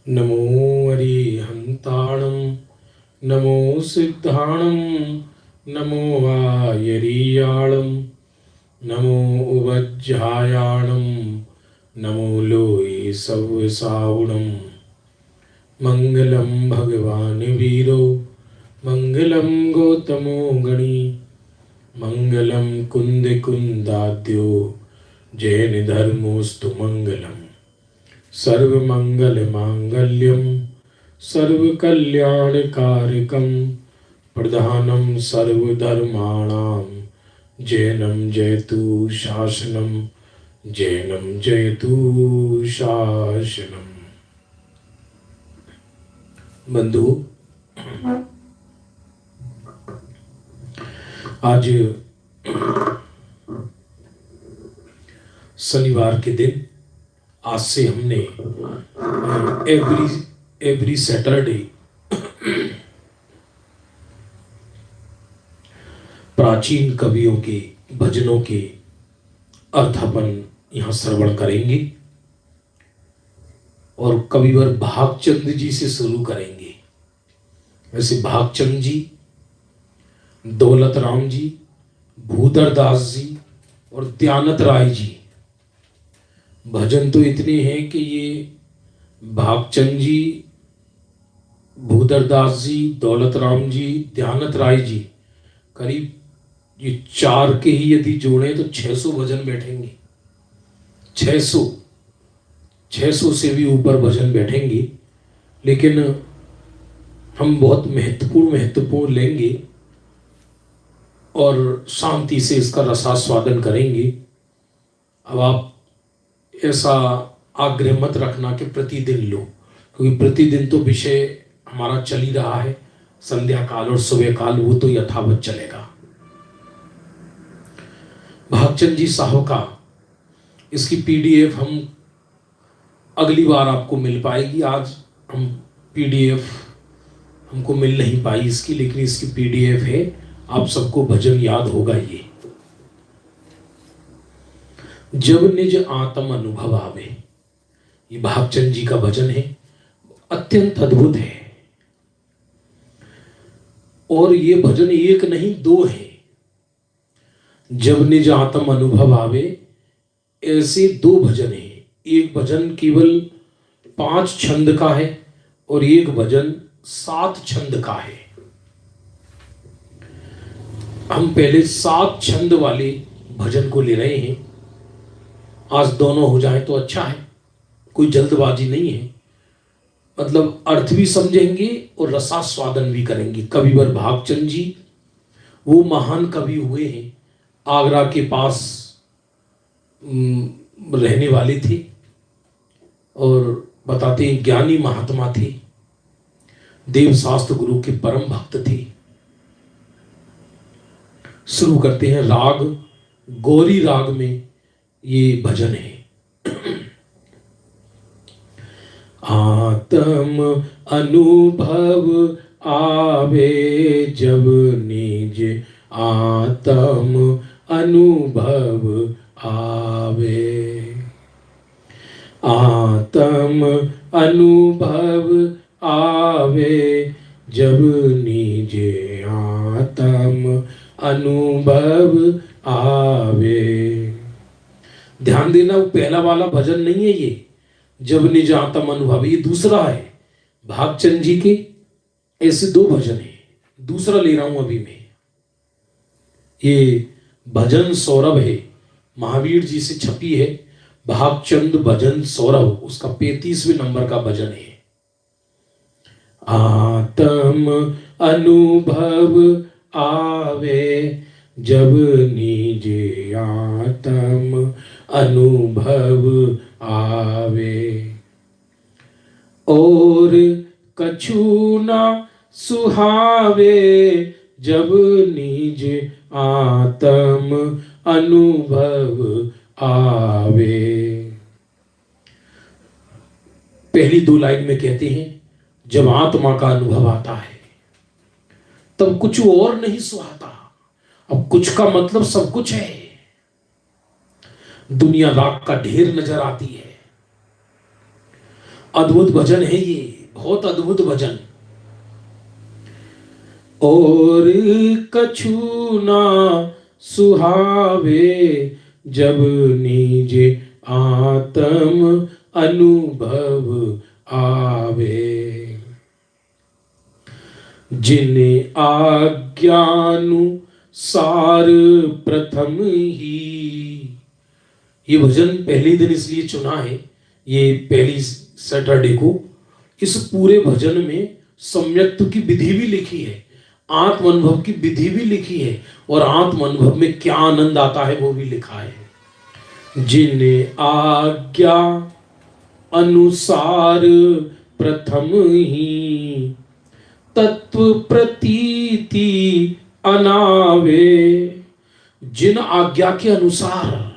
नमो अरिहन्ताणं नमो सिद्धाणं नमो आयरीयाळं नमो उवज्झायाणं नमो लोये सव्यसावुणं मङ्गलं भगवान् वीरो मङ्गलं गौतमो गणी मङ्गलं कुन्दकुन्दाद्यो जैनधर्मोऽस्तु मङ्गलम् सर्वमङ्गलमाङ्गल्यं सर्वकल्याणकारकं प्रधानं सर्वधर्माणां जैनं जयतु शासनं जैनं जयतु शासनम्। बंधु, आज शनिवार के दिन आज से हमने एवरी सैटरडे प्राचीन कवियों के भजनों के अर्थापन यहाँ श्रवण करेंगे और कविवर भागचंद जी से शुरू करेंगे। वैसे भागचंद जी, दौलत राम जी, भूधर दास जी और दयानत राय जी, भजन तो इतने हैं कि ये भागचंद जी, भूधर दास जी, दौलत राम जी, दयानत राय जी, करीब ये चार के ही यदि जोड़ें तो 600 भजन बैठेंगे। 600 से भी ऊपर भजन बैठेंगे। लेकिन हम बहुत महत्वपूर्ण लेंगे और शांति से इसका रसास्वादन करेंगे। अब आप ऐसा आग्रह मत रखना कि प्रतिदिन लो, क्योंकि प्रतिदिन तो विषय हमारा चल ही रहा है। संध्या काल और सुबह काल वो तो यथावत चलेगा। भागचंद जी साहब का इसकी पीडीएफ हम अगली बार आपको मिल पाएगी। आज हम पीडीएफ हमको मिल नहीं पाई इसकी, लेकिन इसकी पीडीएफ है। आप सबको भजन याद होगा। ये जब निज आत्म अनुभव आवे, ये भागचंद जी का भजन है, अत्यंत अद्भुत है। और ये भजन एक नहीं दो है। जब निज आत्म अनुभव आवे, ऐसे दो भजन है। एक भजन केवल 5 छंद का है और एक भजन 7 छंद का है। हम पहले 7 छंद वाले भजन को ले रहे हैं। आज दोनों हो जाए तो अच्छा है, कोई जल्दबाजी नहीं है। मतलब अर्थ भी समझेंगे और रसास्वादन भी करेंगे। कविवर भागचंद जी वो महान कवि हुए हैं, आगरा के पास रहने वाले थे और बताते हैं ज्ञानी महात्मा थे, देवशास्त्र गुरु के परम भक्त थे। शुरू करते हैं राग गौरी राग में ये भजन है। आत्म अनुभव आवे जब निज आत्म अनुभव आवे, आत्म अनुभव आवे जब निज आत्म अनुभव आवे। ध्यान देना, वो पहला वाला भजन नहीं है ये जब निज आत्म अनुभव, ये दूसरा है। भागचंद जी के ऐसे 2 भजन है। दूसरा ले रहा हूं अभी मैं। ये भजन सौरभ है, महावीर जी से छपी है। भागचंद भजन सौरभ, उसका 35वें नंबर का भजन है। आत्म अनुभव आवे जब निज आत्म अनुभव आवे, और कछु ना सुहावे जब निज आत्म अनुभव आवे। पहली 2 लाइन में कहते हैं जब आत्मा का अनुभव आता है तब कुछ और नहीं सुहाता। अब कुछ का मतलब सब कुछ है। दुनिया राख का ढेर नजर आती है, अद्भुत भजन है ये, बहुत अद्भुत भजन। और कछु ना सुहावे जब निज आत्म अनुभव आवे, जिन्हें आज्ञानुसार प्रथम ही। ये भजन पहले दिन इसलिए चुना है, ये पहली सैटरडे को। इस पूरे भजन में सम्यक्त्व की विधि भी लिखी है, आत्म अनुभव की विधि भी लिखी है, और आत्म अनुभव में क्या आनंद आता है वो भी लिखा है। जिन्हें आज्ञा अनुसार प्रथम ही तत्व प्रतीति अनावे। जिन आज्ञा के अनुसार,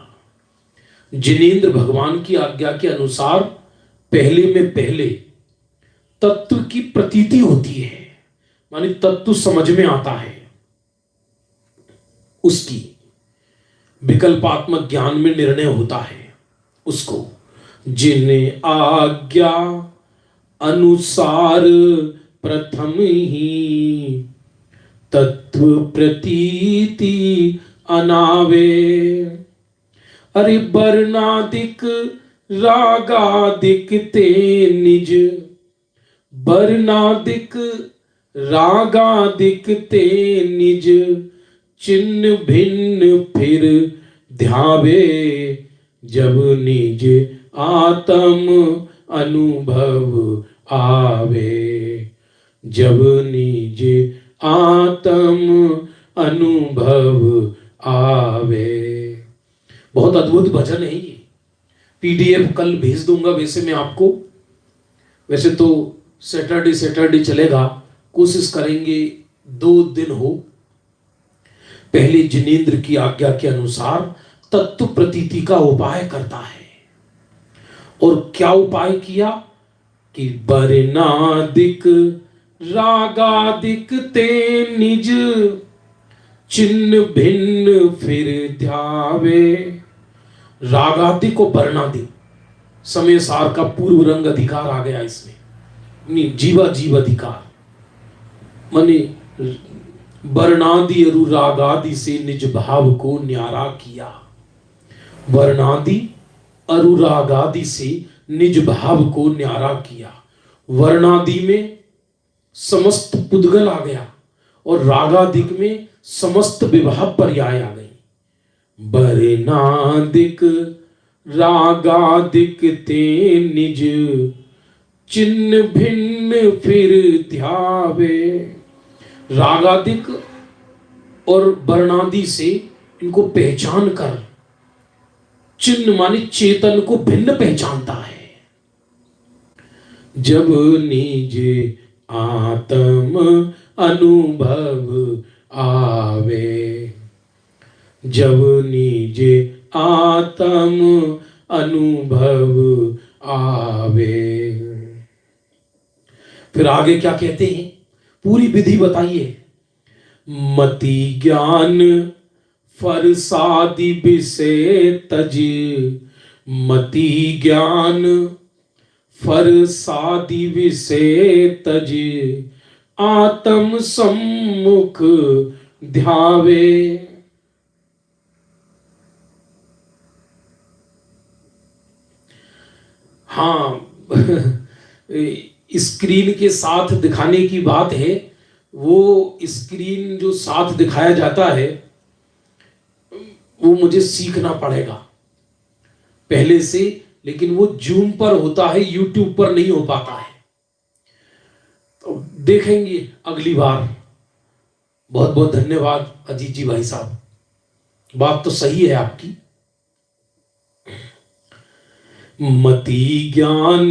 जिनेंद्र भगवान की आज्ञा के अनुसार पहले में पहले तत्व की प्रतीति होती है, माने तत्व समझ में आता है, उसकी विकल्पात्मक ज्ञान में निर्णय होता है उसको। जिन्हें आज्ञा अनुसार प्रथम ही तत्व प्रतीति अनावे। अरे वर्णादिक रागादिक ते निज, वर्णादिक रागादिक ते निज चिन्ह भिन्न फिर ध्यावे। जब निज आत्म अनुभव आवे, जब निज आत्म अनुभव आवे। बहुत अद्भुत भजन है ये। पीडीएफ कल भेज दूंगा वैसे मैं आपको। वैसे तो सैटरडे चलेगा, कोशिश करेंगे 2 दिन हो। पहले जिनेंद्र की आज्ञा के अनुसार तत्व प्रतीति का उपाय करता है। और क्या उपाय किया कि वर्णादिक रागादिक ते निज चिन्ह भिन्न फिर ध्यावे। रागादिक और वर्णादिक समय सार का पूर्व रंग अधिकार आ गया इसमें, जीवा जीव अधिकार, माने वर्णादि अनुरागादि से निज भाव को न्यारा किया। वर्णादि अनुरागादि से निज भाव को न्यारा किया। वर्णादि में समस्त पुद्गल आ गया और रागादिक में समस्त विभाव पर्याय आ गई। वर्णादिक रागादिक ते निज चिन्ह भिन्न फिर ध्यावे। रागादिक और वर्णादि से इनको पहचान कर, चिन्ह माने चेतन को भिन्न पहचानता है। जब निज आत्म अनुभव आवे, जब निज आत्म अनुभव आवे। फिर आगे क्या कहते हैं, पूरी विधि बताइए। मति ज्ञान फरसादि विषय तज, मति ज्ञान फरसादि विषय तज आत्म सम्मुख ध्यावे। हाँ स्क्रीन के साथ दिखाने की बात है। वो स्क्रीन जो साथ दिखाया जाता है वो मुझे सीखना पड़ेगा पहले से, लेकिन वो जूम पर होता है, यूट्यूब पर नहीं हो पाता है। तो देखेंगे अगली बार। बहुत बहुत धन्यवाद अजीत जी भाई साहब, बात तो सही है आपकी। मति ज्ञान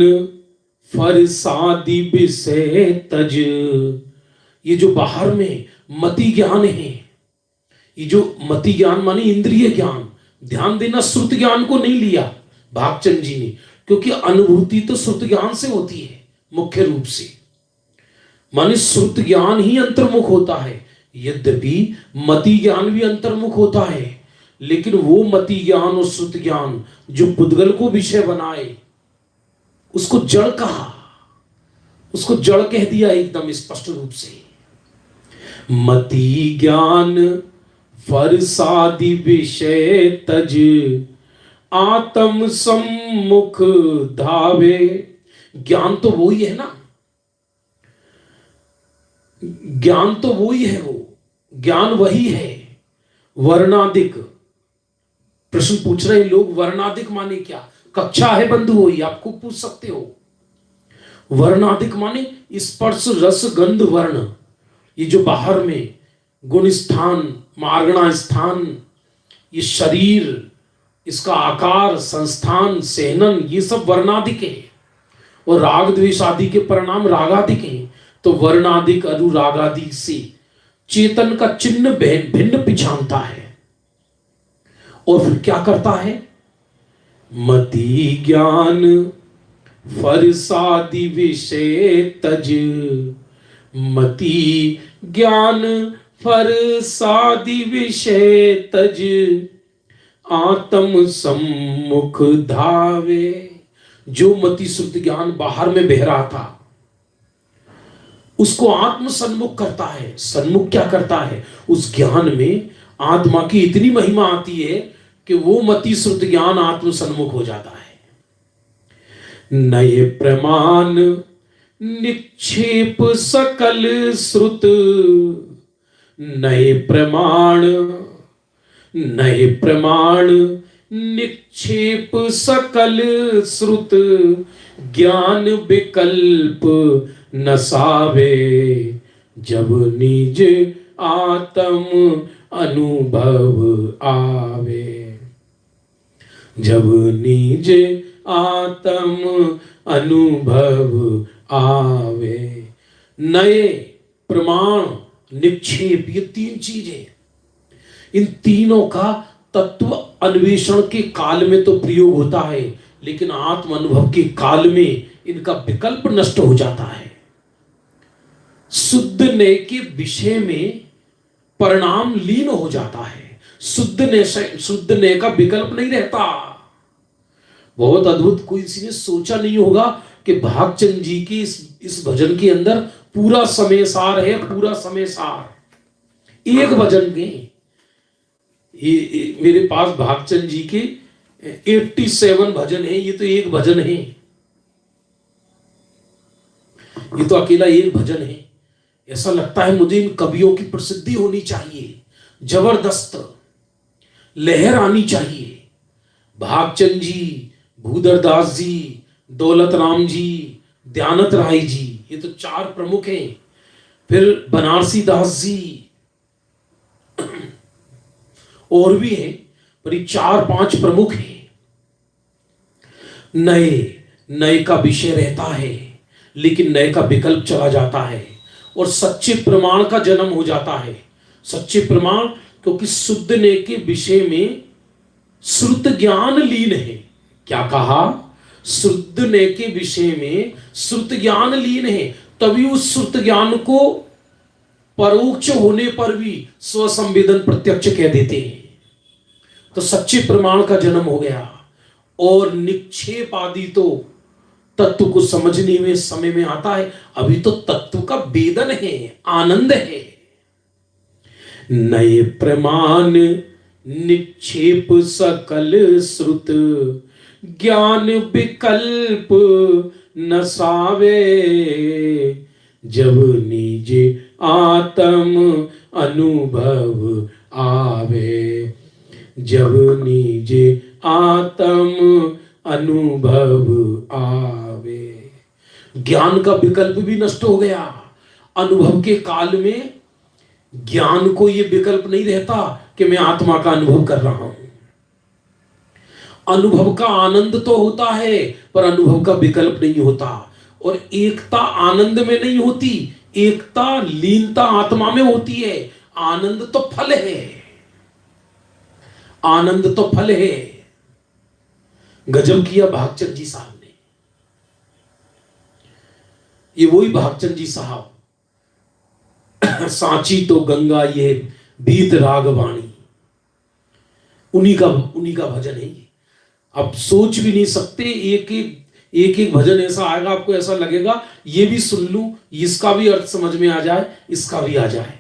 फरसादि विषय तज, ये जो बाहर में मति ज्ञान है, ये जो मति ज्ञान माने इंद्रिय ज्ञान, ध्यान देना श्रुत ज्ञान को नहीं लिया भागचंद जी ने, क्योंकि अनुभूति तो श्रुत ज्ञान से होती है मुख्य रूप से, माने श्रुत ज्ञान ही अंतर्मुख होता है। यद्यपि मति ज्ञान भी अंतर्मुख होता है, लेकिन वो मति ज्ञान और श्रुत ज्ञान जो पुद्गल को विषय बनाए उसको जड़ कहा, उसको जड़ कह दिया एकदम स्पष्ट रूप से। मति ज्ञान फरसादि विषय तज, आत्म सम्मुख धावे। ज्ञान तो वो ही है ना, ज्ञान तो वो ही है, वो ज्ञान वही है। वर्णाधिक प्रश्न पूछ रहे लोग, वर्णाधिक माने क्या? कक्षा है बंधु, हो आपको पूछ सकते हो। वर्णाधिक माने स्पर्श रस गंध वर्ण, ये जो बाहर में गुण स्थान, मार्गणा स्थान, ये शरीर, इसका आकार, संस्थान, सेहनन, ये सब वर्णाधिक है। और राग द्वेष आदि के परिणाम रागाधिक हैं। तो वर्णाधिक अनुरागाधिक से चेतन का चिन्ह भिन्न पिछानता है। और फिर क्या करता है? मति ज्ञान फरसादि विषय तज, मति ज्ञान फरसादि विषय तज, आत्म सम्मुख धावे। जो मति शुद्ध ज्ञान बाहर में बह रहा था, उसको आत्म सन्मुख करता है। सन्मुख क्या करता है? उस ज्ञान में आत्मा की इतनी महिमा आती है कि वो मति शुद्ध ज्ञान आत्म सन्मुख हो जाता है। नए प्रमाण निक्षेप सकल श्रुत, नए प्रमाण, नए प्रमाण निक्षेप सकल श्रुत, ज्ञान विकल्प नसावे। जब निज आत्म अनुभव आवे, जब निज आत्म अनुभव आवे। नए प्रमाण निक्षेप, ये तीन चीजें, इन तीनों का तत्व अन्वेषण के काल में तो प्रयोग होता है, लेकिन आत्म अनुभव के काल में इनका विकल्प नष्ट हो जाता है। शुद्ध ने के विषय में परिणाम लीन हो जाता है। शुद्ध ने का विकल्प नहीं रहता। बहुत अद्भुत, कोई किसी ने सोचा नहीं होगा कि भागचंद जी की इस भजन के अंदर पूरा समय सार है, पूरा समय सार एक भजन में। मेरे पास भागचंद जी के 87 भजन है, ये तो एक भजन है, ये तो अकेला एक भजन है। ऐसा लगता है मुझे इन कवियों की प्रसिद्धि होनी चाहिए, जबरदस्त लहर आनी चाहिए। भागचंद जी, भूधरदास जी, दौलत राम जी, दयानंद राय जी, ये तो चार प्रमुख हैं। फिर बनारसी दास जी और भी हैं, पर ये 4-5 प्रमुख हैं। नए नए का विषय रहता है, लेकिन नए का विकल्प चला जाता है और सच्चे प्रमाण का जन्म हो जाता है। सच्चे प्रमाण, क्योंकि शुद्ध नए के विषय में श्रुत ज्ञान लीन है। क्या कहा? शुद्ध नए के विषय में श्रुत ज्ञान लीन है, तभी उस श्रुत ज्ञान को परोक्ष होने पर भी स्वसंवेदन प्रत्यक्ष कह देते हैं। तो सच्चे प्रमाण का जन्म हो गया। और निक्षेप आदि तो तत्व को समझने में समय में आता है, अभी तो तत्व का वेदन है, आनंद है। नए प्रमाण निक्षेप सकल श्रुत, ज्ञान विकल्प नसावे। जब निज आत्म अनुभव आवे, जब निज आत्म अनुभव आवे। ज्ञान का विकल्प भी नष्ट हो गया। अनुभव के काल में ज्ञान को यह विकल्प नहीं रहता कि मैं आत्मा का अनुभव कर रहा हूं। अनुभव का आनंद तो होता है, पर अनुभव का विकल्प नहीं होता। और एकता आनंद में नहीं होती, एकता लीनता आत्मा में होती है। आनंद तो फल है, आनंद तो फल है। गजब किया भागचंद जी साहब ने। ये वही भागचंद जी साहब, सांची तो गंगा ये बीत राग वाणी, उन्हीं का भजन है ये। अब सोच भी नहीं सकते, एक एक एक भजन ऐसा आएगा आपको ऐसा लगेगा ये भी सुन लूं, इसका भी अर्थ समझ में आ जाए, इसका भी आ जाए।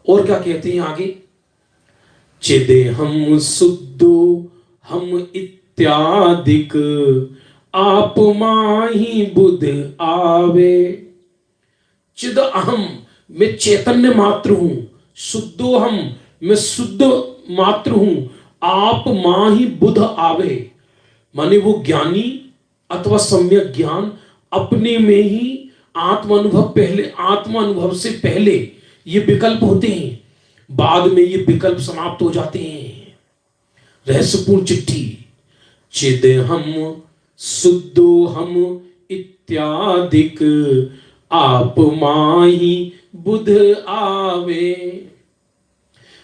और क्या कहते हैं आगे, चिदे हम शुद्धो हम इत्यादिक आप माही बुध आवे। चिद अहम, मैं चैतन्य मात्र हूं, शुद्धो हम, मैं शुद्ध मात्र हूं, आप माही बुध आवे, माने वो ज्ञानी अथवा सम्यक ज्ञान अपने में ही आत्म अनुभव, पहले आत्मा अनुभव से पहले ये विकल्प होते हैं, बाद में ये विकल्प समाप्त हो जाते हैं। रहस्यपूर्ण चिट्ठी, चिद हम शुद्धो हम इत्यादिक आप माही बुध आवे,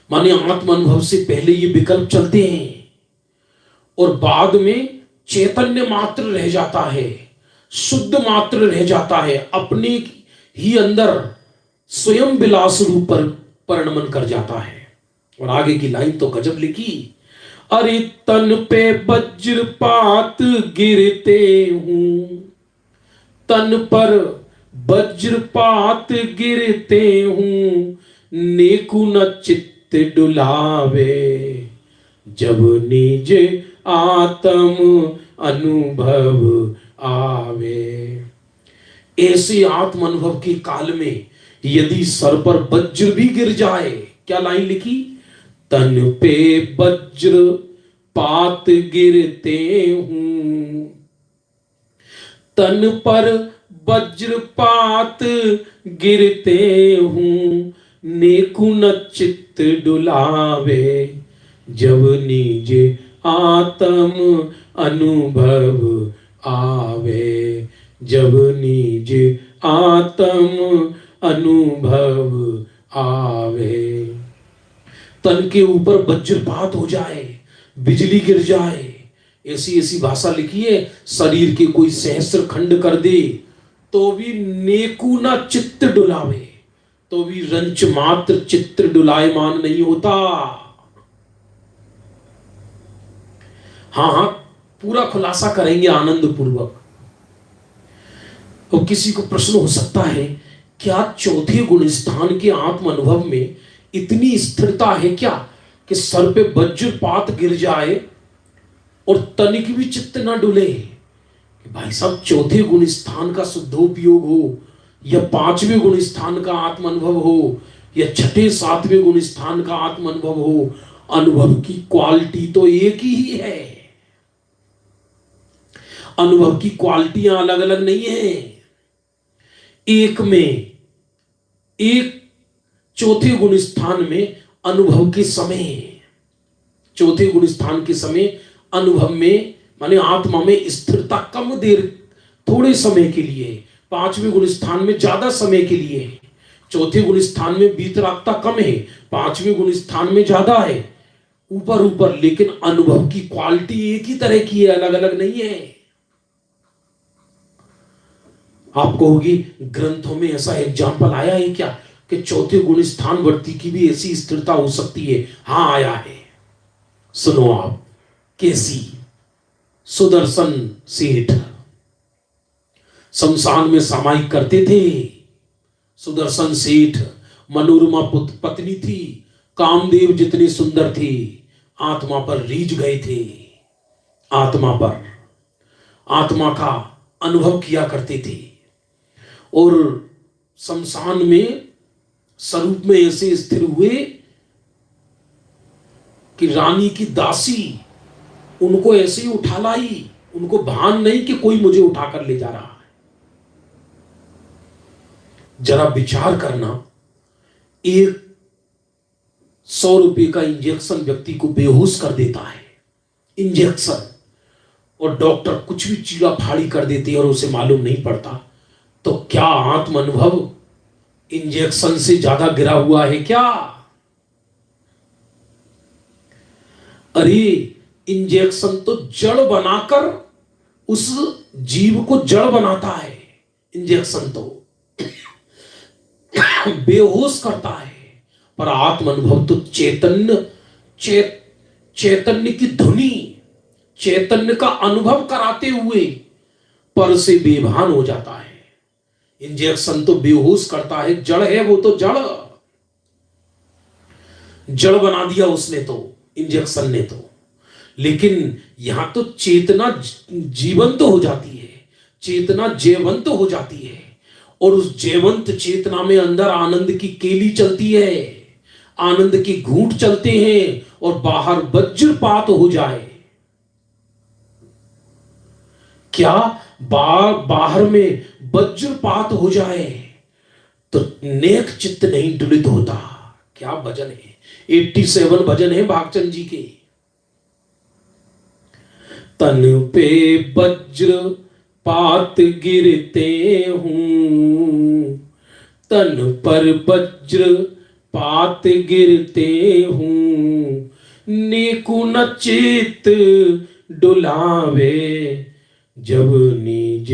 माने आत्म अनुभव से पहले ये विकल्प चलते हैं और बाद में चैतन्य मात्र रह जाता है, शुद्ध मात्र रह जाता है, अपने ही अंदर स्वयं विलास रूप पर परिणमन कर जाता है। और आगे की लाइन तो गजब लिखी, अरे तन पे वज्रपात गिरते हूं, तन पर वज्रपात गिरते हूं, नेकु न चित्त डुलावे, जब निज आत्म अनुभव आवे। ऐसे आत्म अनुभव के काल में यदि सर पर वज्र भी गिर जाए, क्या लाइन लिखी, तन पे वज्र पात गिरते हूं, तन पर वज्रपात गिरते हूं, नेकु न चित्त डुलावे, जब निज आत्म अनुभव आवे, जब निज आत्म अनुभव आवे। तन के ऊपर वज्रपात हो जाए, बिजली गिर जाए, ऐसी ऐसी भाषा लिखी है, शरीर के कोई सहस्त्र खंड कर दे तो भी नेकु ना चित्त डुलावे, तो भी रंच मात्र चित्र डुलायमान नहीं होता। हाँ हाँ, पूरा खुलासा करेंगे आनंद पूर्वक। तो किसी को प्रश्न हो सकता है, क्या चौथे गुण स्थान के आत्म अनुभव में इतनी स्थिरता है क्या कि सर पे वज्रपात गिर जाए और तनिक भी चित्त ना डुले? भाई साहब, चौथे गुण स्थान का शुद्धोपयोग हो या पांचवें गुण स्थान का आत्म अनुभव हो या छठे सातवें गुण स्थान का आत्म अनुभव हो, अनुभव की क्वालिटी तो एक ही है। अनुभव की क्वालिटियां अलग अलग नहीं है। एक में, एक चौथे गुण स्थान में अनुभव के समय, चौथे गुण स्थान के समय अनुभव में माने आत्मा में स्थिरता कम देर, थोड़े समय के लिए, पांचवें गुण स्थान में ज्यादा समय के लिए। चौथे गुण स्थान में वीतरागता कम है, पांचवें गुण स्थान में ज्यादा है, ऊपर ऊपर, लेकिन अनुभव की क्वालिटी एक ही तरह की है, अलग अलग नहीं है। आप कहोगे ग्रंथों में ऐसा एग्जाम्पल आया है क्या कि चौथे गुण स्थान वर्ती की भी ऐसी स्थिरता हो सकती है? हां, आया है। सुनो आप, कैसी? सुदर्शन सेठ शमशान में सामायिक करते थे। सुदर्शन सेठ, मनोरमा पत्नी थी, कामदेव जितने सुंदर थे, आत्मा पर रीझ गए थे, आत्मा पर, आत्मा का अनुभव किया करते थे और शमशान में स्वरूप में ऐसे स्थिर हुए कि रानी की दासी उनको ऐसे ही उठा लाई, उनको भान नहीं कि कोई मुझे उठाकर ले जा रहा है। जरा विचार करना, 100 रुपए का इंजेक्शन व्यक्ति को बेहोश कर देता है, इंजेक्शन, और डॉक्टर कुछ भी चीरा फाड़ी कर देते हैं और उसे मालूम नहीं पड़ता, तो क्या आत्म अनुभव इंजेक्शन से ज्यादा गिरा हुआ है क्या? अरे इंजेक्शन तो जड़ बनाकर उस जीव को जड़ बनाता है, इंजेक्शन तो बेहोश करता है, पर आत्म अनुभव तो चैतन्य की धुनी, चैतन्य का अनुभव कराते हुए पर से बेभान हो जाता है। इंजेक्शन तो बेहोश करता है, जड़ है वो तो जड़ जड़ बना दिया उसने तो, इंजेक्शन ने तो। लेकिन यहां तो चेतना जीवंत हो जाती है, चेतना जयवंत हो जाती है, और उस जयवंत चेतना में अंदर आनंद की केली चलती है, आनंद के घूंट चलते हैं, और बाहर वज्रपात हो जाए। क्या बाहर में वज्रपात हो जाए तो नेक चित्त नहीं दुलित होता। क्या भजन है, 87 भजन है भागचंद जी के। तन पे वज्र पात गिरते हूं, तन पर वज्र पात गिरते हूं, नीकु न चित डुलावे, जब निज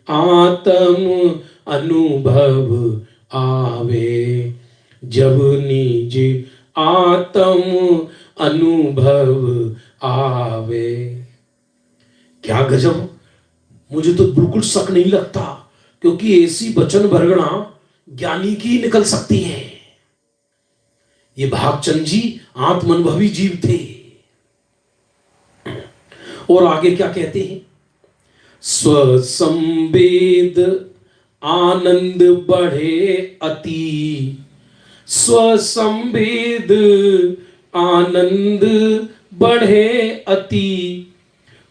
आत्म अनुभव आवे, जब निज आत्म अनुभव आवे। क्या गजब, मुझे तो बिल्कुल शक नहीं लगता, क्योंकि ऐसी वचन भरगड़ा ज्ञानी की निकल सकती है। ये भागचंद जी आत्मानुभवी जीव थे। और आगे क्या कहते हैं, स्वसंवेद आनंद बढ़े अति, स्वसंवेद आनंद बढ़े अति,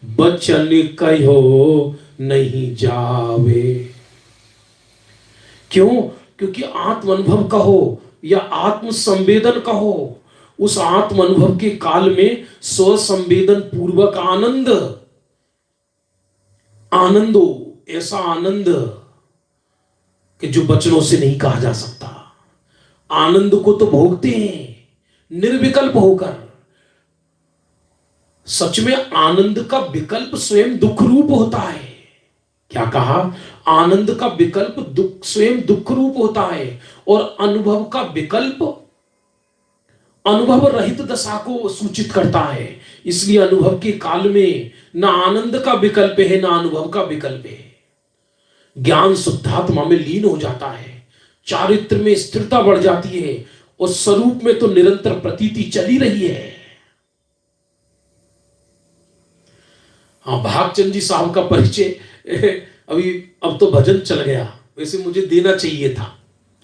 बचन कहो नहीं जावे। क्यों? क्योंकि आत्म अनुभव कहो या आत्म संवेदन कहो, उस आत्म अनुभव के काल में स्व संवेदन पूर्वक आनंद, आनंदो ऐसा आनंद कि जो वचनों से नहीं कहा जा सकता। आनंद को तो भोगते हैं निर्विकल्प होकर। सच में आनंद का विकल्प स्वयं दुख रूप होता है। क्या कहा? आनंद का विकल्प दुख स्वयं दुख रूप होता है, और अनुभव का विकल्प अनुभव रहित दशा को सूचित करता है। इसलिए अनुभव के काल में ना आनंद का विकल्प है, ना अनुभव का विकल्प है। ज्ञान शुद्धात्मा में लीन हो जाता है, चारित्र में स्थिरता बढ़ जाती है, और स्वरूप में तो निरंतर प्रतीति चली रही है। हाँ, भागचंद जी साहब का परिचय अब तो भजन चल गया, वैसे मुझे देना चाहिए था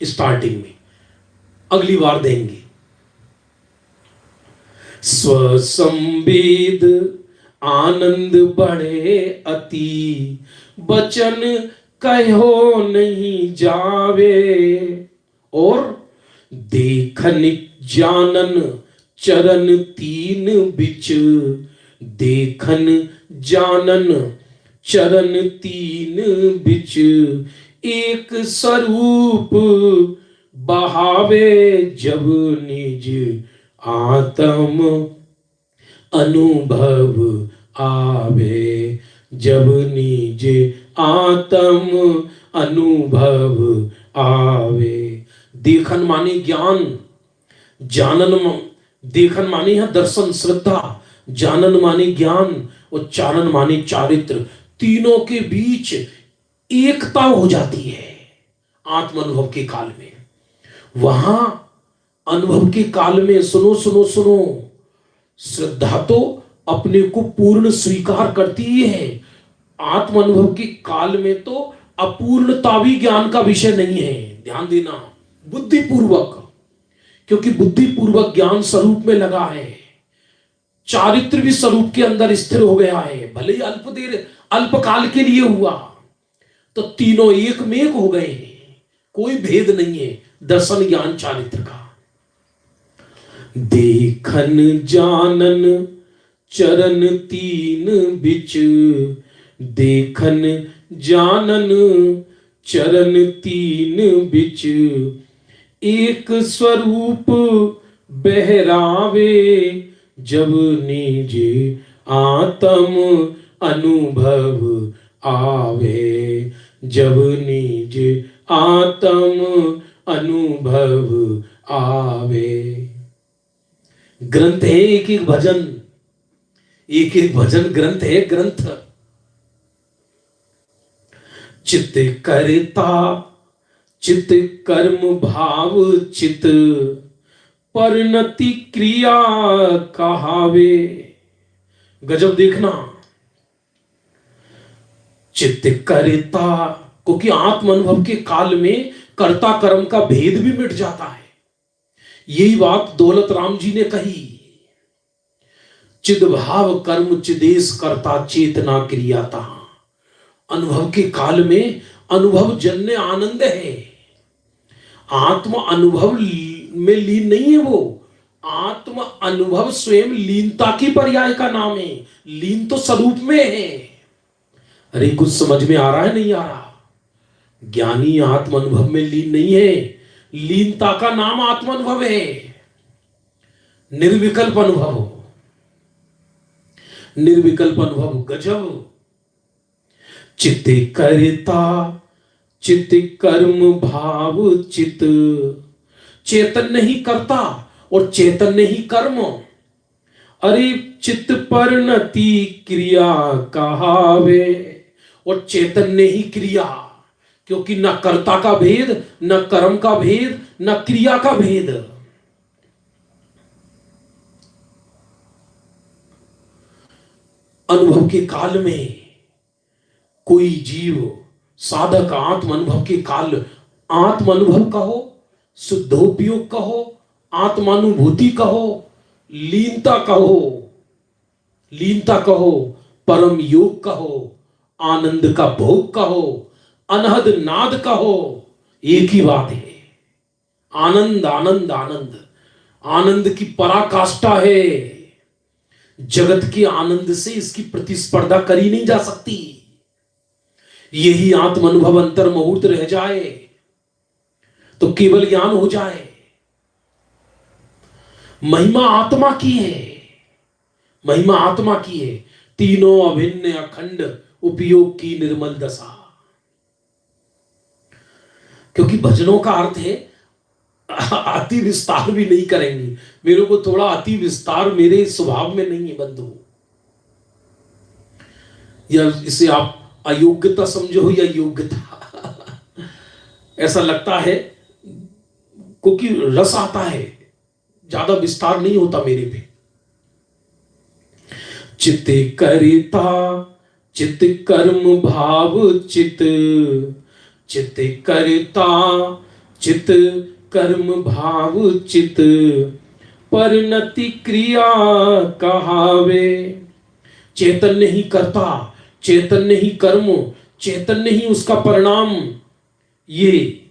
स्टार्टिंग में, अगली बार देंगे। स्वसंवेद आनंद बढ़े अति, बचन कहो नहीं जावे, और देखन जानन चरण तीन बिच, देखन जानन चरण तीन बिच, एक स्वरूप बहावे, जब निज आत्म अनुभव आवे, जब निज आत्म अनुभव आवे। देखन माने ज्ञान, जानन देखन माने है दर्शन श्रद्धा, जानन माने ज्ञान, और चारण माने चारित्र। तीनों के बीच एकता हो जाती है आत्म अनुभव के काल में। वहां अनुभव के काल में सुनो सुनो सुनो, श्रद्धा तो अपने को पूर्ण स्वीकार करती ही है। आत्म अनुभव के काल में तो अपूर्णता भी ज्ञान का विषय नहीं है। ध्यान देना, बुद्धिपूर्वक, क्योंकि बुद्धिपूर्वक ज्ञान स्वरूप में लगा है, चारित्र भी स्वरूप के अंदर स्थिर हो गया है, भले ही अल्प देर अल्पकाल के लिए हुआ, तो तीनों एक में एक हो गए हैं, कोई भेद नहीं है दर्शन ज्ञान चारित्र का। देखन जानन चरण तीन बिच, देखन जानन चरण तीन बिच, एक स्वरूप बहरावे, जब निज आत्म अनुभव आवे, जब निज आत्म अनुभव आवे। ग्रंथ है एक एक भजन, एक एक भजन ग्रंथ है, ग्रंथ। चित करता चित कर्म भाव चित परिणति क्रिया कहावे। गजब देखना, चित्त करता, क्योंकि आत्म अनुभव के काल में कर्ता कर्म का भेद भी मिट जाता है। यही बात दौलत राम जी ने कही, चिद भाव कर्म चिदेश करता चेतना क्रियाता। अनुभव के काल में अनुभव जन्य आनंद है, आत्म अनुभव में लीन नहीं है। वो आत्म अनुभव स्वयं लीनता की पर्याय का नाम है। लीन तो स्वरूप में है। अरे कुछ समझ में आ रहा है, नहीं आ रहा? ज्ञानी आत्म अनुभव में लीन नहीं है, लीनता का नाम आत्म अनुभव है। निर्विकल्प अनुभव, निर्विकल्प अनुभव, गजब। चित्त करता चित्त कर्म भाव चित्त, चैतन्य ही करता और चैतन्य ही कर्म। अरे चित्त परिणति क्रिया कहावे, और चैतन्य ही क्रिया, क्योंकि न कर्ता का भेद, न कर्म का भेद, न क्रिया का भेद। अनुभव के काल में कोई जीव साधक आत्म अनुभव के काल, आत्म अनुभव कहो, शुद्धोपयोग कहो, आत्मानुभूति कहो, लीनता कहो, लीनता कहो, परम योग कहो, आनंद का भोग कहो, अनहद नाद कहो, एक ही बात है। आनंद आनंद आनंद, आनंद की पराकाष्ठा है। जगत के आनंद से इसकी प्रतिस्पर्धा करी नहीं जा सकती। यही आत्म अनुभव अंतर मुहूर्त रह जाए तो केवल ज्ञान हो जाए। महिमा आत्मा की है, महिमा आत्मा की है। तीनों अभिन्न अखंड उपयोग की निर्मल दशा। क्योंकि भजनों का अर्थ है, अति विस्तार भी नहीं करेंगे। मेरे को थोड़ा अति विस्तार मेरे स्वभाव में नहीं है बंधु। या इसे आप अयोग्यता समझो या योग्यता, ऐसा लगता है, क्योंकि रस आता है, ज्यादा विस्तार नहीं होता मेरे पे। चित्त करता चित्त कर्म भाव चित्त, चित्त करता चित्त कर्म भाव चित्त परिणति क्रिया कहावे। चैतन्य ही कर्ता, चैतन्य ही कर्म, चैतन्य ही उसका परिणाम। ये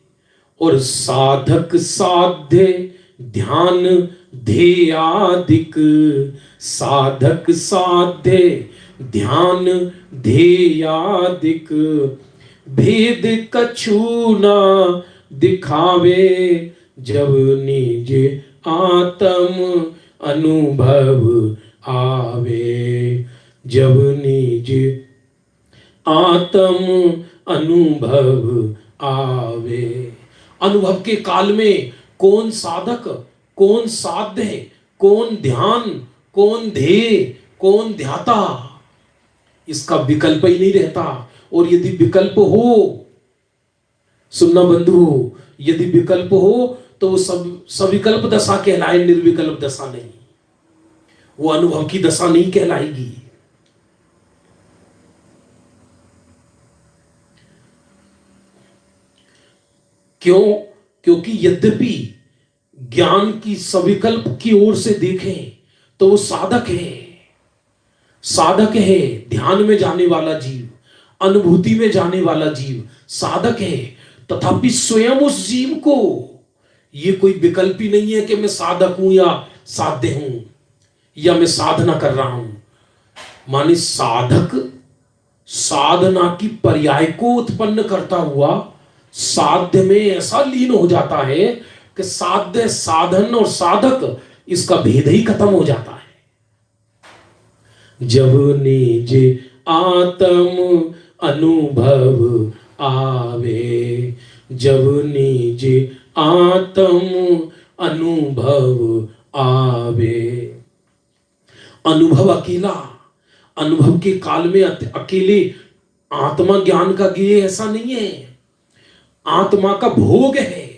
और साधक साध्य ध्यान ध्येयादिक, साधक साध्य ध्यान ध्येयादिक भेद कछु ना दिखावे। जब निज आत्म अनुभव आवे, जब निज आत्म अनुभव आवे। अनुभव के काल में कौन साधक, कौन साध्य, कौन ध्यान, कौन ध्येय, कौन ध्याता, इसका विकल्प ही नहीं रहता। और यदि विकल्प हो, सुनना बंधु, यदि विकल्प हो तो वो सविकल्प दशा कहलाए, निर्विकल्प दशा नहीं। वो अनुभव की दशा नहीं कहलाएगी। क्यों? क्योंकि यद्यपि ज्ञान की सविकल्प की ओर से देखें तो वो साधक है, साधक है। ध्यान में जाने वाला जीव, अनुभूति में जाने वाला जीव साधक है। तथापि स्वयं उस जीव को ये कोई विकल्प ही नहीं है कि मैं साधक हूं या साध्य हूं या मैं साधना कर रहा हूं। माने साधक साधना की पर्याय को उत्पन्न करता हुआ साध्य में ऐसा लीन हो जाता है कि साध्य, साधन और साधक, इसका भेद ही खत्म हो जाता है। जब निज आत्म अनुभव आवे, जब निज आत्म अनुभव आवे। अनुभव अकेला, अनुभव के काल में अकेले आत्मा ज्ञान का ज्ञेय ऐसा नहीं है, आत्मा का भोग है,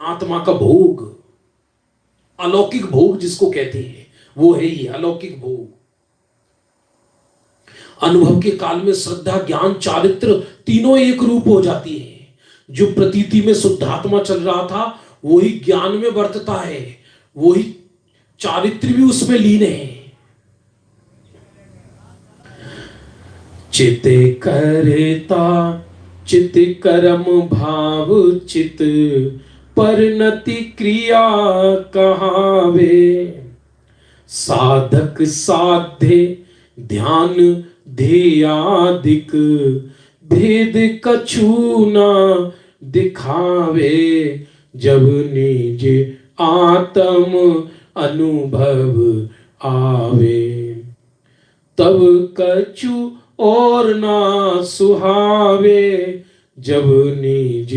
आत्मा का भोग, अलौकिक भोग जिसको कहते हैं वो है ये अलौकिक भोग। अनुभव के काल में श्रद्धा, ज्ञान, चारित्र तीनों एक रूप हो जाती है। जो प्रतीति में शुद्धात्मा चल रहा था वही ज्ञान में वर्तता है, वही चारित्र भी उसमें लीन है। चित करता चित कर्म भाव चित परिणति क्रिया कहावे, साधक साध्य ध्यान ध्येयादिक भेद कछु ना दिखावे, जब निज आत्म अनुभव आवे, तब कछु और ना सुहावे, जब निज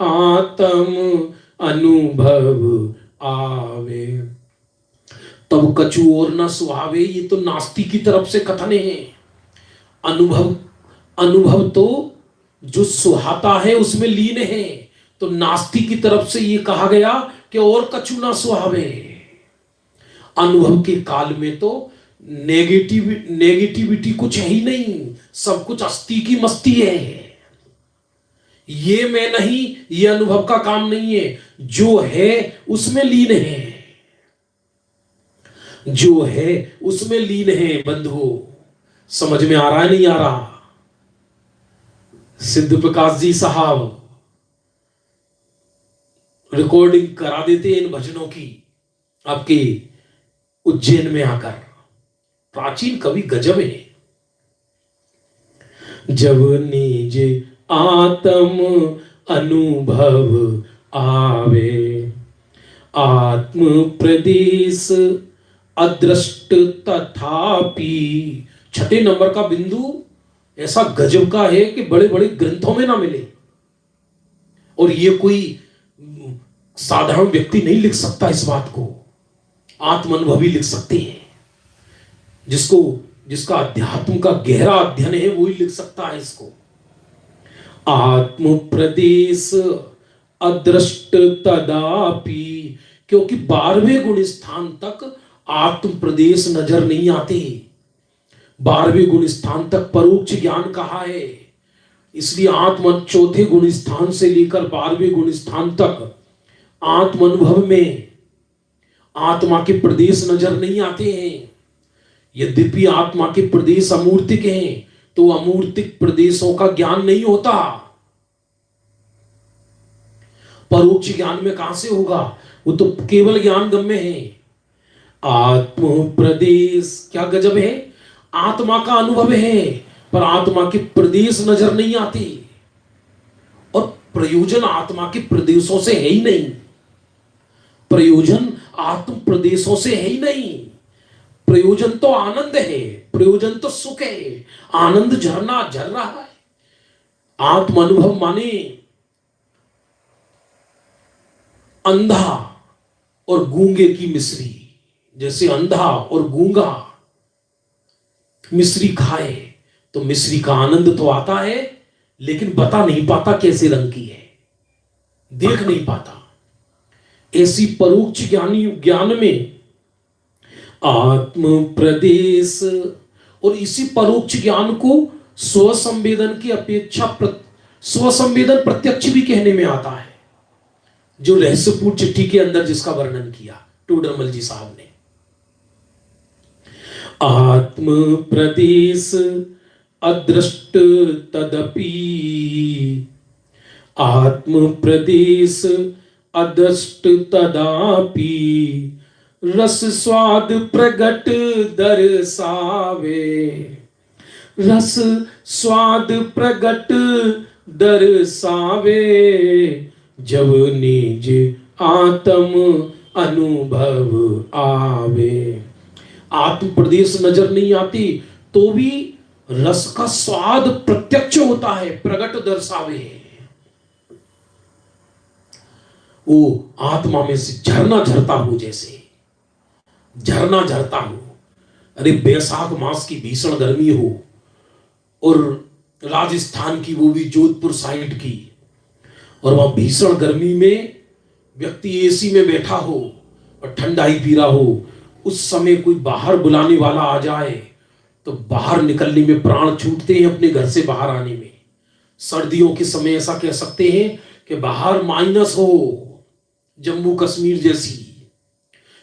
आत्म अनुभव आवे। तब कछु और ना सुहावे, ये तो नास्ती की तरफ से कथन है। अनुभव तो जो सुहाता है उसमें लीन है, तो नास्ती की तरफ से ये कहा गया कि और कछु ना सुहावे। अनुभव के काल में तो नेगेटिविटी कुछ है ही नहीं, सब कुछ अस्ति की मस्ती है। ये मैं नहीं, ये अनुभव का काम नहीं है, जो है उसमें लीन है, जो है उसमें लीन है। बंधुओं, समझ में आ रहा है नहीं आ रहा? सिद्ध प्रकाश जी साहब रिकॉर्डिंग करा देते हैं इन भजनों की आपके उज्जैन में आकर। प्राचीन कवि गजब है। जब निज आत्म अनुभव आवे, आत्म प्रदेश अदृष्ट तथापि। छठे नंबर का बिंदु ऐसा गजब का है कि बड़े बड़े ग्रंथों में ना मिले, और ये कोई साधारण व्यक्ति नहीं लिख सकता इस बात को, आत्मानुभवी लिख सकते हैं। जिसका अध्यात्म का गहरा अध्ययन है वही लिख सकता है इसको। आत्म प्रदेश अदृष्ट तदापि, क्योंकि 12वें गुण स्थान तक आत्म प्रदेश नजर नहीं आते। 12वें गुण स्थान तक परोक्ष ज्ञान कहा है, इसलिए आत्म चौथे गुण स्थान से लेकर 12वें गुण स्थान तक आत्म अनुभव में आत्मा के प्रदेश नजर नहीं आते हैं। यद्यपि आत्मा के प्रदेश अमूर्तिक हैं, तो अमूर्तिक प्रदेशों का ज्ञान नहीं होता। परोक्ष ज्ञान में कहां से होगा? वो तो केवल ज्ञान गम्य है। आत्म प्रदेश क्या गजब है, आत्मा का अनुभव है पर आत्मा के प्रदेश नजर नहीं आते, और प्रयोजन आत्मा के प्रदेशों से है ही नहीं। प्रयोजन आत्म प्रदेशों से है ही नहीं। प्रयोजन तो आनंद है, प्रयोजन तो सुख है, आनंद झरना झर रहा है। आत्म अनुभव माने अंधा और गूंगे की मिश्री। जैसे अंधा और गूंगा मिश्री खाए तो मिश्री का आनंद तो आता है, लेकिन बता नहीं पाता कैसे रंग की है, देख नहीं पाता। ऐसी परोक्ष ज्ञान में आत्म प्रदेश, और इसी परोक्ष ज्ञान को स्वसंवेदन की अपेक्षा स्वसंवेदन प्रत्यक्ष भी कहने में आता है, जो रहस्यपूर्ण चिट्ठी के अंदर जिसका वर्णन किया टोडरमल जी साहब ने। आत्म प्रदेश अदृष्ट तदपि, आत्म प्रदेश अदृष्ट तदापि, रस स्वाद प्रगट दर्शावे, रस स्वाद प्रगट दर्शावे, जब निज आत्म अनुभव आवे। आत्म प्रदेश नजर नहीं आती तो भी रस का स्वाद प्रत्यक्ष होता है, प्रगट दर्शावे। वो आत्मा में से झरना झरता हो, जैसे झरना झरता हो। अरे बैसाख मास की भीषण गर्मी हो और राजस्थान की, वो भी जोधपुर साइड की, और वहां भीषण गर्मी में व्यक्ति एसी में बैठा हो और ठंडाई पी रहा हो, उस समय कोई बाहर बुलाने वाला आ जाए तो बाहर निकलने में प्राण छूटते हैं, अपने घर से बाहर आने में। सर्दियों के समय ऐसा कह सकते हैं कि बाहर माइनस हो, जम्मू कश्मीर जैसी,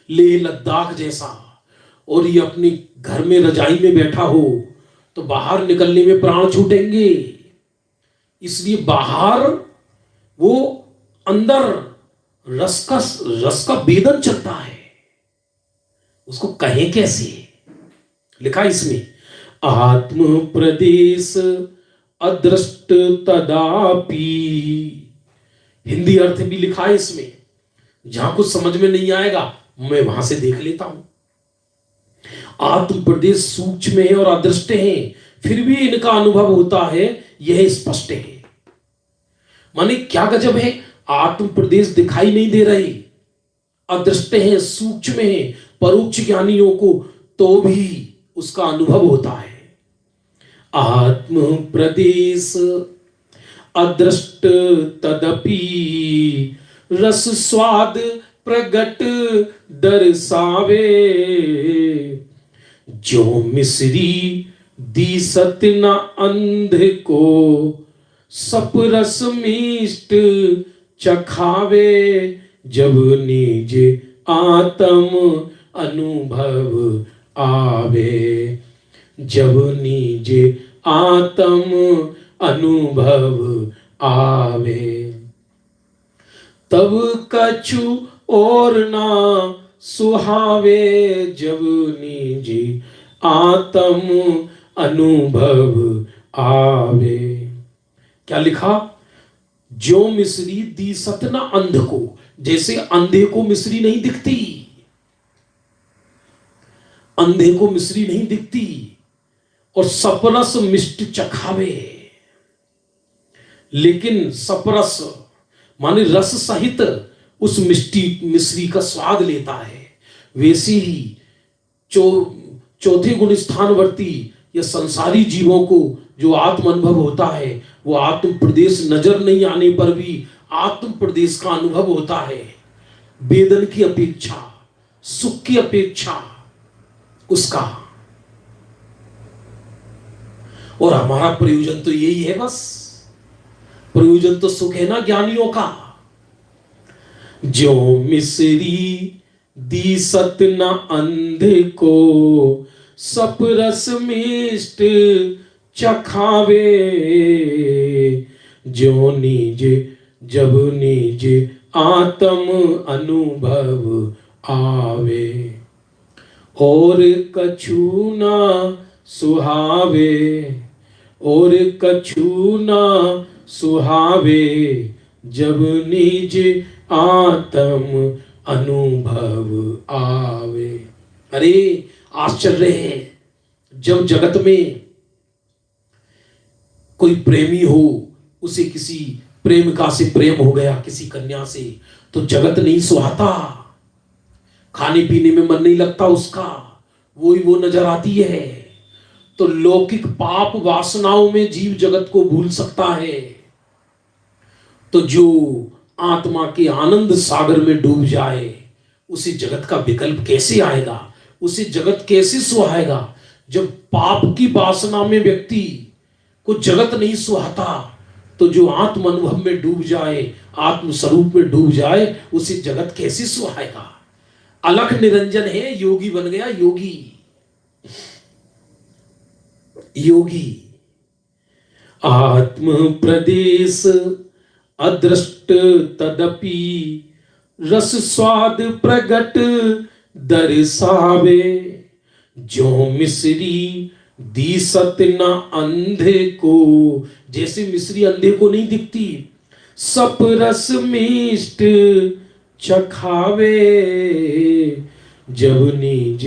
लेह लद्दाख जैसा, और ये अपने घर में रजाई में बैठा हो तो बाहर निकलने में प्राण छूटेंगे। इसलिए बाहर वो अंदर रस का वेदन चलता है, उसको कहें कैसे। लिखा इसमें, आत्म प्रदेश अदृष्ट तदापि। हिंदी अर्थ भी लिखा है इसमें, जहां कुछ समझ में नहीं आएगा मैं वहां से देख लेता हूं। आत्म प्रदेश सूक्ष्म है और अदृष्ट है, फिर भी इनका अनुभव होता है, यह स्पष्ट है। माने क्या गजब है, आत्म प्रदेश दिखाई नहीं दे रहे, अदृष्ट है, सूक्ष्म है, परोक्ष ज्ञानियों को तो भी उसका अनुभव होता है। आत्म प्रदेश अदृष्ट तदपि रस स्वाद प्रगट दर्शावे। जो मिश्री दीसत न अंध को सप रस मिष्ट चखावे। जब निज आत्म अनुभव आवे, जब निज आत्म अनुभव आवे। तब कछु और ना सुहावे, जब निज आत्म अनुभव आवे। क्या लिखा, जो मिश्री दी सतना अंध को, जैसे अंधे को मिश्री नहीं दिखती, अंधे को मिश्री नहीं दिखती, और सपरस मिष्ट चखावे। लेकिन सपरस माने रस सहित उस मिश्री का स्वाद लेता है। वैसे ही चौथे गुण स्थानवर्ती या संसारी जीवों को जो आत्म अनुभव होता है, वो आत्म प्रदेश नजर नहीं आने पर भी आत्म प्रदेश का अनुभव होता है। वेदन की अपेक्षा, सुख की अपेक्षा उसका। और हमारा प्रयोजन तो यही है, बस प्रयोजन तो सुख है ना ज्ञानियों का। जो मिश्री दी सत न अंधे को सप रस मिष्ट चखावे। जो निज जब निज आत्म अनुभव आवे, और कछु ना सुहावे, और कछु ना सुहावे। जब निज आत्म अनुभव आवे। अरे आश्चर्य है, जब जगत में कोई प्रेमी हो, उसे किसी प्रेमिका से प्रेम हो गया, किसी कन्या से, तो जगत नहीं सुहाता, खाने पीने में मन नहीं लगता उसका, वो नजर आती है। तो लौकिक पाप वासनाओं में जीव जगत को भूल सकता है, तो जो आत्मा के आनंद सागर में डूब जाए, उसे जगत का विकल्प कैसे आएगा, उसे जगत कैसे सुहाएगा। जब पाप की वासना में व्यक्ति को जगत नहीं सुहाता, तो जो आत्म अनुभव में डूब जाए, आत्म स्वरूप में डूब जाए, उसे जगत कैसे सुहाएगा। अलख निरंजन है, योगी बन गया, योगी योगी। आत्म प्रदेश अदृष्ट तदपि रस स्वाद प्रगट दर्शावे। जो मिश्री दी सत न अंधे को, जैसे मिश्री अंधे को नहीं दिखती, सप रस मिष्ट चखावे। जब निज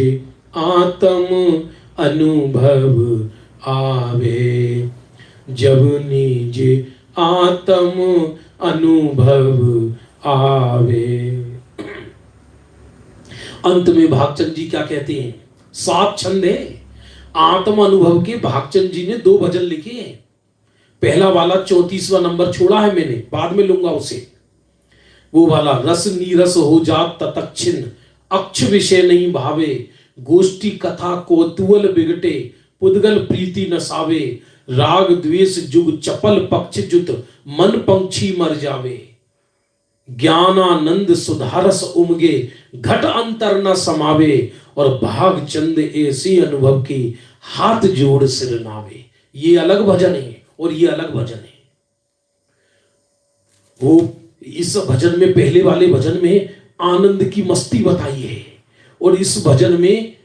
आत्म अनुभव आवे, जब निज आत्म अनुभव आवे। अंत में भागचंद जी क्या कहते हैं, 7 छंद है आत्म अनुभव के। भागचंद जी ने 2 भजन लिखे हैं। पहला वाला 34वां नंबर छोड़ा है मैंने, बाद में लूंगा उसे। वो वाला, रस नीरस हो जात ततक्षिन, अक्ष विषय नहीं भावे, गोष्ठी कथा कोतुअल बिगटे, पुद्गल प्रीति न सावे, राग द्वेष जुग चपल पक्ष जुत, मन पंक्षी मर जावे, ज्ञानानंद सुधारस उमगे, घट अंतर न समावे, और भाग चंद ऐसी अनुभव की, हाथ जोड़ सिर नावे। ये अलग भजन है और ये अलग भजन है। वो इस भजन में, पहले वाले भजन में आनंद की मस्ती बताई है, और इस भजन में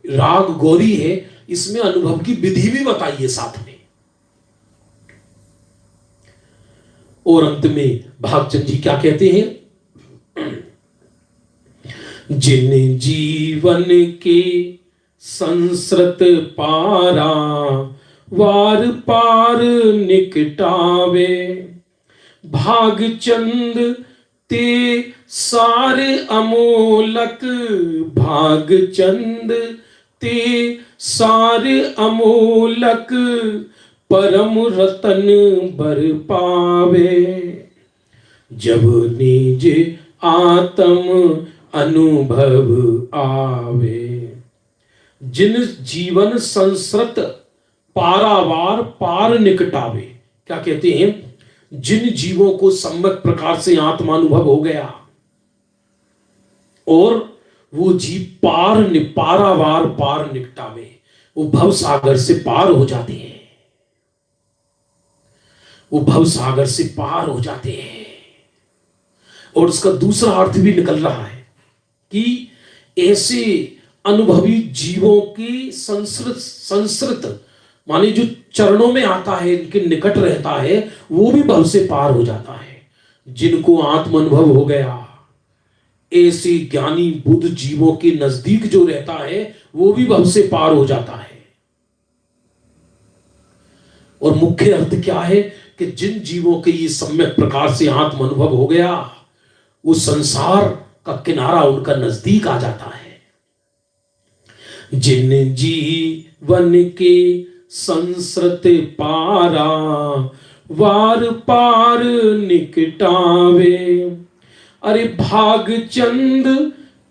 राग गौरी है, इसमें अनुभव की विधि भी बताई है साथ में। और अंत में भागचंद जी क्या कहते हैं? जिन जीवन के संस्कृत पारा, वार पार निकटावे, भागचंद ते सारे अमोलक, भागचंद ते सारे अमोलक, परम रतन बर पावे, जब निज आत्म अनुभव आवे। जिन जीवन संस्कृत पारावार पार निकटावे, क्या कहते हैं? जिन जीवों को सम्यक प्रकार से आत्मानुभव हो गया और वो जीव पारावार पार निकटावे, वो भव सागर से पार हो जाते हैं, वो भव सागर से पार हो जाते हैं। और उसका दूसरा अर्थ भी निकल रहा है कि ऐसे अनुभवी जीवों की संस्कृत माने जो चरणों में आता है, इनके निकट रहता है, वो भी भव से पार हो जाता है। जिनको आत्म अनुभव हो गया, ऐसे ज्ञानी बुद्ध जीवों के नजदीक जो रहता है, वो भी भव से पार हो जाता है। और मुख्य अर्थ क्या है कि जिन जीवों के ये सम्यक प्रकार से आत्म अनुभव हो गया, वो संसार का किनारा उनका नजदीक आ जाता है। जिन जीवन के संस्कृत पारा, वार पार निकटावे, अरे भागचंद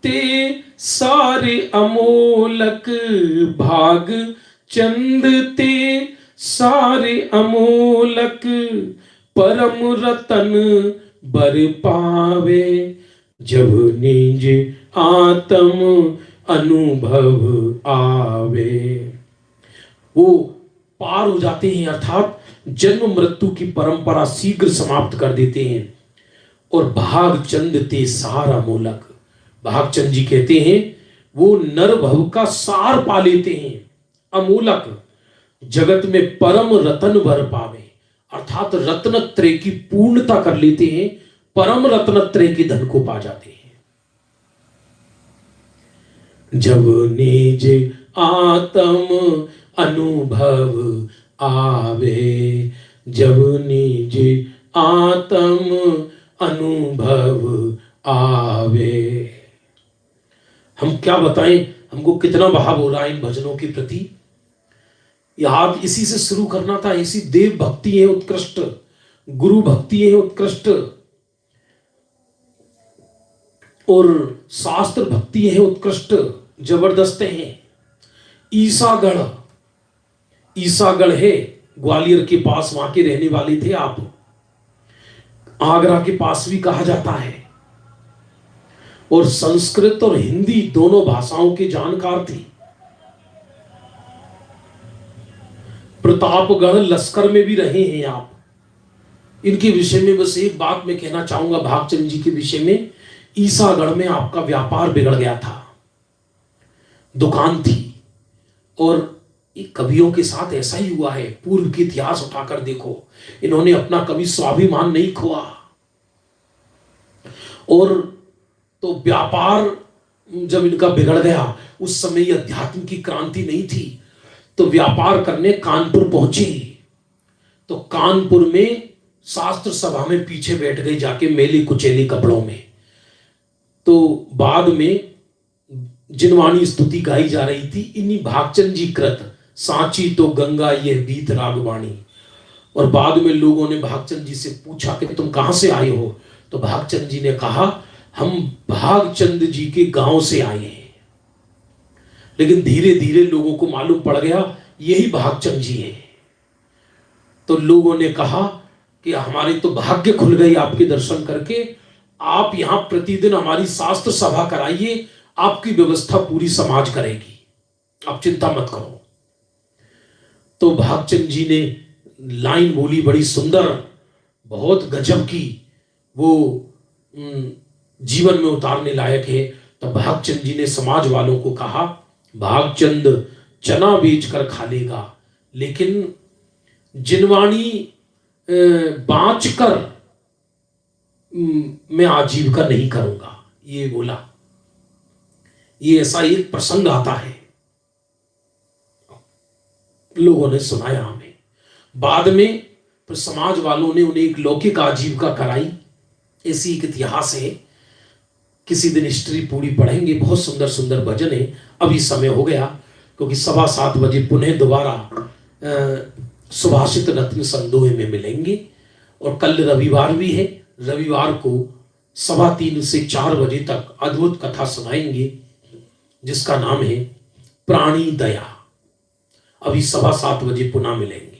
ते सारे अमोलक, भागचंद ते सारे अमोलक, परम रतन बर पावे, जब निज आत्म अनुभव आवे। वो पार हो जाते हैं, अर्थात जन्म मृत्यु की परंपरा शीघ्र समाप्त कर देते हैं। और भागचंद ते सार अमोलक, भागचंद जी कहते हैं वो नर भव का सार पा लेते हैं, अमूलक, जगत में परम रतन भर पावे, अर्थात रत्नत्रय की पूर्णता कर लेते हैं, परम रत्नत्रय के धन को पा जाते हैं। जब निज आत्म अनुभव आवे, जब निज आत्म अनुभव आवे। हम क्या बताएं, हमको कितना भाव हो रहा है इन भजनों के प्रति। याद इसी से शुरू करना था। ऐसी देव भक्ति है उत्कृष्ट, गुरु भक्ति है उत्कृष्ट, और शास्त्र भक्ति है उत्कृष्ट, जबरदस्त है। ईसागढ़, ईसागढ़ है ग्वालियर के पास, वहां के रहने वाले थे आप। आगरा के पास भी कहा जाता है, और संस्कृत और हिंदी दोनों भाषाओं के जानकार थे। प्रतापगढ़ लश्कर में भी रहे हैं आप। इनके विषय में बस एक बात मैं कहना चाहूंगा, भागचंद जी के विषय में। ईसागढ़ में आपका व्यापार बिगड़ गया था, दुकान थी, और कवियों के साथ ऐसा ही हुआ है। पूर्व के इतिहास उठाकर देखो, इन्होंने अपना कभी स्वाभिमान नहीं खोआ। और तो व्यापार जब इनका बिगड़ गया, उस समय ये अध्यात्म की क्रांति नहीं थी, तो व्यापार करने कानपुर पहुंचे। तो कानपुर में शास्त्र सभा में पीछे बैठ गए जाके, मेली कुचेली कपड़ों में। तो बाद में जिनवाणी स्तुति गाई जा रही थी, इन्हीं भागचंद जी कृत, सांची तो गंगा ये बीत रागवाणी। और बाद में लोगों ने भागचंद जी से पूछा कि तुम कहां से आए हो, तो भागचंद जी ने कहा हम भागचंद जी के गांव से आए हैं। लेकिन धीरे धीरे लोगों को मालूम पड़ गया यही भागचंद जी हैं। तो लोगों ने कहा कि हमारे तो भाग्य खुल गई आपके दर्शन करके, आप यहां प्रतिदिन हमारी शास्त्र सभा कराइए, आपकी व्यवस्था पूरी समाज करेगी, आप चिंता मत करो। तो भागचंद जी ने लाइन बोली बड़ी सुंदर, बहुत गजब की, वो जीवन में उतारने लायक है। तो भागचंद जी ने समाज वालों को कहा भागचंद चना बेचकर खा लेगा, लेकिन जिनवाणी बाँच कर मैं आजीविका नहीं करूंगा, ये बोला। ये ऐसा एक प्रसंग आता है, लोगों ने सुनाया हमें। बाद में तो समाज वालों ने उन्हें एक लौकिक आजीविका कराई। ऐसी एक इतिहास है, किसी दिन हिस्ट्री पूरी पढ़ेंगे, बहुत सुंदर सुंदर भजन है। अभी समय हो गया क्योंकि 7:15 पुनः दोबारा सुभाषित रत्न संदोह में मिलेंगे। और कल रविवार भी है, रविवार को 3:15 से 4 बजे तक अद्भुत कथा सुनाएंगे जिसका नाम है प्राणी दया। अभी 7:15 पुनः मिलेंगे।